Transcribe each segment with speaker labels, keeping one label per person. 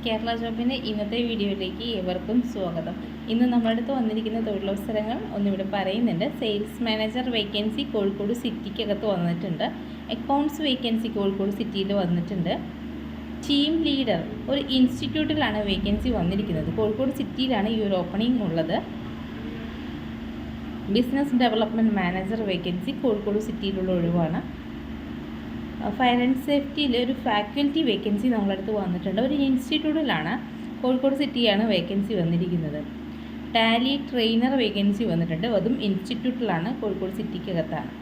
Speaker 1: കേരള ജോബിൻ്റെ ഇന്നത്തെ വീഡിയോയിലേക്ക് ഏവർക്കും സ്വാഗതം. ഇന്ന് നമ്മുടെ അടുത്ത് വന്നിരിക്കുന്ന തൊഴിലവസരങ്ങൾ ഒന്നിവിടെ പറയുന്നുണ്ട്. സെയിൽസ് മാനേജർ വേക്കൻസി കോഴിക്കോട് സിറ്റിക്കകത്ത് വന്നിട്ടുണ്ട്. അക്കൗണ്ട്സ് വേക്കൻസി കോഴിക്കോട് സിറ്റിയിൽ വന്നിട്ടുണ്ട്. ടീം ലീഡർ ഒരു ഇൻസ്റ്റിറ്റ്യൂട്ടിലാണ് വേക്കൻസി വന്നിരിക്കുന്നത്. കോഴിക്കോട് സിറ്റിയിലാണ് ഈ ഒരു ഓപ്പണിംഗ് ഉള്ളത്. Business development manager vacancy Kozhikode സിറ്റിയിലുള്ള ഒഴിവാണ്. ഫയർ ആൻഡ് സേഫ്റ്റിയിൽ ഒരു ഫാക്കൽറ്റി വേക്കൻസി നമ്മളടുത്ത് വന്നിട്ടുണ്ട്. ഒരു ഇൻസ്റ്റിറ്റ്യൂട്ടിലാണ്, കോഴിക്കോട് സിറ്റിയാണ് വേക്കൻസി വന്നിരിക്കുന്നത്. ടാലി ട്രെയിനർ വേക്കൻസി വന്നിട്ടുണ്ട്. അതും ഇൻസ്റ്റിറ്റ്യൂട്ടിലാണ്, കോഴിക്കോട് സിറ്റിക്കകത്താണ്.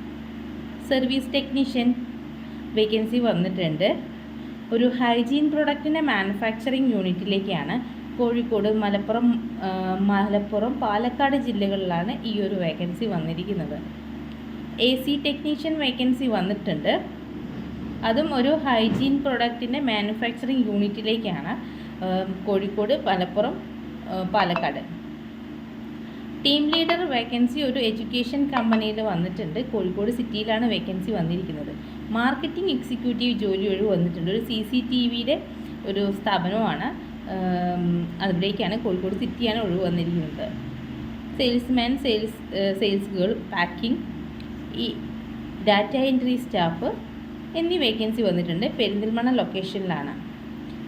Speaker 1: സർവീസ് ടെക്നീഷ്യൻ വേക്കൻസി വന്നിട്ടുണ്ട്. ഒരു ഹൈജീൻ പ്രൊഡക്റ്റിൻ്റെ മാനുഫാക്ചറിങ് യൂണിറ്റിലേക്കാണ്. കോഴിക്കോട്, മലപ്പുറം, പാലക്കാട് ജില്ലകളിലാണ് ഈ ഒരു വേക്കൻസി വന്നിരിക്കുന്നത്. AC ടെക്നീഷ്യൻ വേക്കൻസി വന്നിട്ടുണ്ട്. അതും ഒരു ഹൈജീൻ പ്രൊഡക്റ്റിൻ്റെ മാനുഫാക്ചറിങ് യൂണിറ്റിലേക്കാണ്, Kozhikode, Malappuram, Palakkad. Team leader vacancy ഒരു എഡ്യൂക്കേഷൻ കമ്പനിയിൽ വന്നിട്ടുണ്ട്. കോഴിക്കോട് സിറ്റിയിലാണ് വേക്കൻസി വന്നിരിക്കുന്നത്. മാർക്കറ്റിംഗ് എക്സിക്യൂട്ടീവ് ജോലി ഒഴിവ് വന്നിട്ടുണ്ട്. ഒരു CCTVയുടെ ഒരു സ്ഥാപനമാണ്, അതിലേക്കാണ്, കോഴിക്കോട് സിറ്റിയാണ് ഒഴിവ് വന്നിരിക്കുന്നത്. സെയിൽസ്മാൻ, സെയിൽസ് ഗേൾ, പാക്കിംഗ്, ഈ ഡാറ്റ എൻട്രി സ്റ്റാഫ് എന്നീ വേക്കൻസി വന്നിട്ടുണ്ട്. പെരിന്തൽമണ്ണ ലൊക്കേഷനിലാണ്.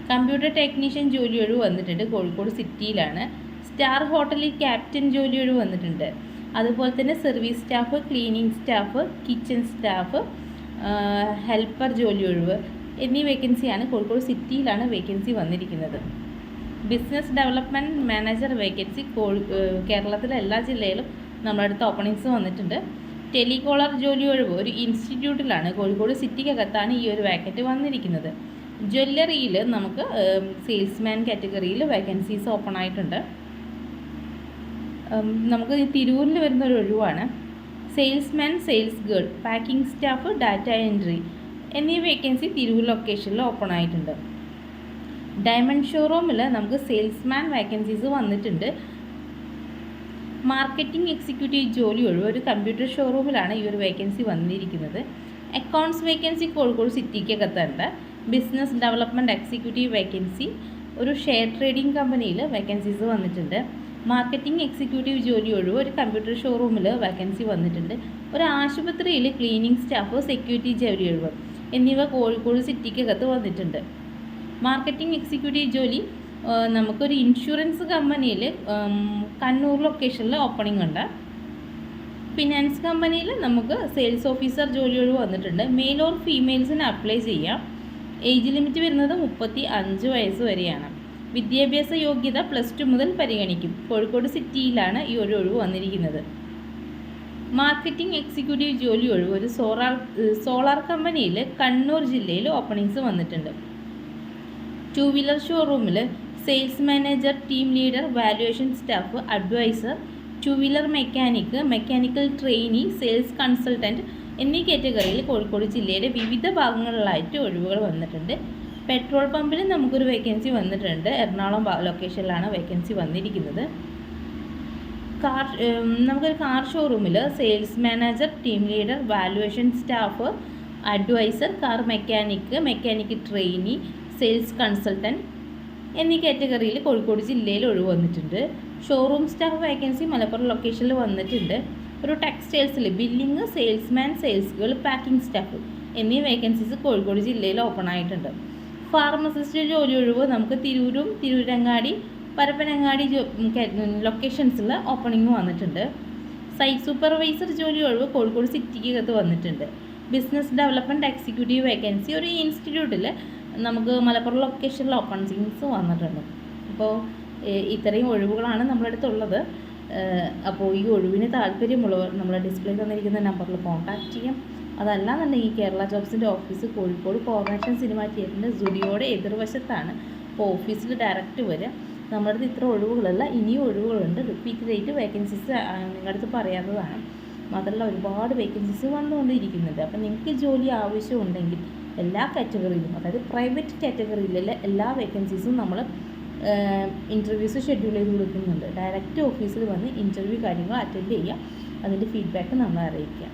Speaker 1: കമ്പ്യൂട്ടർ ടെക്നീഷ്യൻ ജോലി ഒഴിവ് വന്നിട്ടുണ്ട്. കോഴിക്കോട് സിറ്റിയിലാണ്. സ്റ്റാർ ഹോട്ടലിൽ ക്യാപ്റ്റൻ ജോലി ഒഴിവ് വന്നിട്ടുണ്ട്. അതുപോലെ തന്നെ service staff, cleaning staff, kitchen staff, helper ജോലി ഒഴിവ് എന്നീ വേക്കൻസിയാണ് കോഴിക്കോട് സിറ്റിയിലാണ് വേക്കൻസി വന്നിരിക്കുന്നത്. ബിസിനസ് ഡെവലപ്മെൻറ്റ് മാനേജർ വേക്കൻസി കേരളത്തിലെ എല്ലാ ജില്ലയിലും നമ്മുടെ അടുത്ത് ഓപ്പണിങ്സ് വന്നിട്ടുണ്ട്. ടെലികോളർ ജോലി ഒഴിവ് ഒരു ഇൻസ്റ്റിറ്റ്യൂട്ടിലാണ്, കോഴിക്കോട് സിറ്റിക്കകത്താണ് ഈ ഒരു വേക്കൻറ്റ് വന്നിരിക്കുന്നത്. ജ്വല്ലറിയിൽ നമുക്ക് സെയിൽസ്മാൻ കാറ്റഗറിയിൽ വേക്കൻസീസ് ഓപ്പൺ ആയിട്ടുണ്ട്. നമുക്ക് തിരൂരിൽ വരുന്ന ഒരു ഒഴിവാണ്. Salesman, sales girl, packing staff, data entry എന്നീ വേക്കൻസി തിരൂർ ലൊക്കേഷനിൽ ഓപ്പൺ ആയിട്ടുണ്ട്. ഡയമണ്ട് ഷോറൂമിൽ നമുക്ക് സെയിൽസ്മാൻ വേക്കൻസീസ് വന്നിട്ടുണ്ട്. മാർക്കറ്റിംഗ് എക്സിക്യൂട്ടീവ് ജോലി ഒഴിവ് ഒരു കമ്പ്യൂട്ടർ ഷോറൂമിലാണ് ഈ ഒരു വേക്കൻസി വന്നിരിക്കുന്നത്. അക്കൗണ്ട്സ് വേക്കൻസി കോഴിക്കോട് സിറ്റിക്കകത്തുണ്ട്. ബിസിനസ് ഡെവലപ്മെൻറ്റ് എക്സിക്യൂട്ടീവ് വേക്കൻസി ഒരു ഷെയർ ട്രേഡിംഗ് കമ്പനിയിൽ വേക്കൻസീസ് വന്നിട്ടുണ്ട്. മാർക്കറ്റിംഗ് എക്സിക്യൂട്ടീവ് ജോലി ഒഴിവ് ഒരു കമ്പ്യൂട്ടർ ഷോറൂമിൽ വേക്കൻസി വന്നിട്ടുണ്ട്. ഒരു ആശുപത്രിയിൽ ക്ലീനിങ് സ്റ്റാഫ്, സെക്യൂരിറ്റി ജോലി ഒഴിവ് എന്നിവ കോഴിക്കോട് സിറ്റിക്കകത്ത് വന്നിട്ടുണ്ട്. മാർക്കറ്റിംഗ് എക്സിക്യൂട്ടീവ് ജോലി നമുക്കൊരു ഇൻഷുറൻസ് കമ്പനിയിൽ കണ്ണൂർ ലൊക്കേഷനിൽ ഓപ്പണിംഗ് ഉണ്ട്. ഫിനാൻസ് കമ്പനിയിൽ നമുക്ക് സെയിൽസ് ഓഫീസർ ജോലി ഒഴിവ് വന്നിട്ടുണ്ട്. മെയിൽ ഓർ ഫീമെയിൽസിന് അപ്ലൈ ചെയ്യാം. ഏജ് ലിമിറ്റ് വരുന്നത് 35 വയസ്സ് വരെയാണ്. വിദ്യാഭ്യാസ യോഗ്യത +2 മുതൽ പരിഗണിക്കും. കോഴിക്കോട് സിറ്റിയിലാണ് ഈ ഒരു ഒഴിവ് വന്നിരിക്കുന്നത്. മാർക്കറ്റിംഗ് എക്സിക്യൂട്ടീവ് ജോലി ഒഴിവ് ഒരു സോളാർ കമ്പനിയിൽ കണ്ണൂർ ജില്ലയിൽ ഓപ്പണിങ്സ് വന്നിട്ടുണ്ട്. 2 വീലർ ഷോറൂമിൽ sales manager, team leader, valuation staff, advisor, 2 wheeler mechanic, mechanical trainee, sales consultant എന്നീ കാറ്റഗറിയിൽ കോഴിക്കോട് ജില്ലയുടെ വിവിധ ഭാഗങ്ങളിലായിട്ട് ഒഴിവുകൾ വന്നിട്ടുണ്ട്. പെട്രോൾ പമ്പിൽ നമുക്കൊരു വേക്കൻസി വന്നിട്ടുണ്ട്. എറണാകുളം ലൊക്കേഷനിലാണ് വേക്കൻസി വന്നിരിക്കുന്നത്. നമുക്കൊരു കാർ ഷോറൂമിൽ sales manager, team leader, valuation staff, advisor, car mechanic, mechanic trainee, sales consultant എന്നീ കാറ്റഗറിയിൽ കോഴിക്കോട് ജില്ലയിൽ ഒഴിവ് വന്നിട്ടുണ്ട്. ഷോറൂം സ്റ്റാഫ് വേക്കൻസി മലപ്പുറം ലൊക്കേഷനിൽ വന്നിട്ടുണ്ട്. ഒരു ടെക്സ്റ്റൈൽസിൽ billing, salesman, sales girl, packing staff എന്നീ വേക്കൻസീസ് കോഴിക്കോട് ജില്ലയിൽ ഓപ്പൺ ആയിട്ടുണ്ട്. ഫാർമസിസ്റ്റ് ജോലി ഒഴിവ് നമുക്ക് തിരൂരും, തിരൂരങ്ങാടി, പരപ്പനങ്ങാടി ലൊക്കേഷൻസിൽ ഓപ്പണിംഗ് വന്നിട്ടുണ്ട്. സൈറ്റ് സൂപ്പർവൈസർ ജോലി ഒഴിവ് കോഴിക്കോട് സിറ്റിക്കകത്ത് വന്നിട്ടുണ്ട്. ബിസിനസ് ഡെവലപ്മെൻറ്റ് എക്സിക്യൂട്ടീവ് വേക്കൻസി ഒരു ഇൻസ്റ്റിറ്റ്യൂട്ടിൽ നമുക്ക് മലപ്പുറം ലൊക്കേഷനിൽ ഓപ്പണിങ്സ് വന്നിട്ടുണ്ട്. അപ്പോൾ ഇത്രയും ഒഴിവുകളാണ് നമ്മുടെ അടുത്തുള്ളത്. അപ്പോൾ ഈ ഒഴിവിന് താല്പര്യമുള്ളവർ നമ്മുടെ ഡിസ്പ്ലേ തന്നിരിക്കുന്ന നമ്പറിൽ കോൺടാക്റ്റ് ചെയ്യാം. അതല്ലാന്നുണ്ടെങ്കിൽ കേരള ജോബ്സിൻ്റെ ഓഫീസ് കോഴിക്കോട് കോർണേഷൻ സിനിമ തിയേറ്ററിൻ്റെ സ്റ്റുഡിയോയുടെ എതിർവശത്താണ്. അപ്പോൾ ഓഫീസിൽ ഡയറക്റ്റ് വരിക. നമ്മുടെ അടുത്ത് ഇത്ര ഒഴിവുകളല്ല, ഇനിയും ഒഴിവുകളുണ്ട്. റിപ്പീറ്റഡായിട്ട് വേക്കൻസീസ് നിങ്ങളുടെ അടുത്ത് പറയാവുന്നതാണ്. മാത്രമല്ല ഒരുപാട് വേക്കൻസീസ് വന്നുകൊണ്ടിരിക്കുന്നുണ്ട്. അപ്പോൾ നിങ്ങൾക്ക് ജോലി ആവശ്യമുണ്ടെങ്കിൽ എല്ലാ കാറ്റഗറിയിലും, അതായത് പ്രൈവറ്റ് കാറ്റഗറിയിലെ എല്ലാ വേക്കൻസീസും നമ്മൾ ഇൻ്റർവ്യൂസ് ഷെഡ്യൂൾ ചെയ്ത് കൊടുക്കുന്നുണ്ട്. ഡയറക്റ്റ് ഓഫീസിൽ വന്ന് ഇൻ്റർവ്യൂ കാര്യങ്ങൾ അറ്റൻഡ് ചെയ്യുക. അതിൻ്റെ ഫീഡ്ബാക്ക് നമ്മളെ അറിയിക്കുക.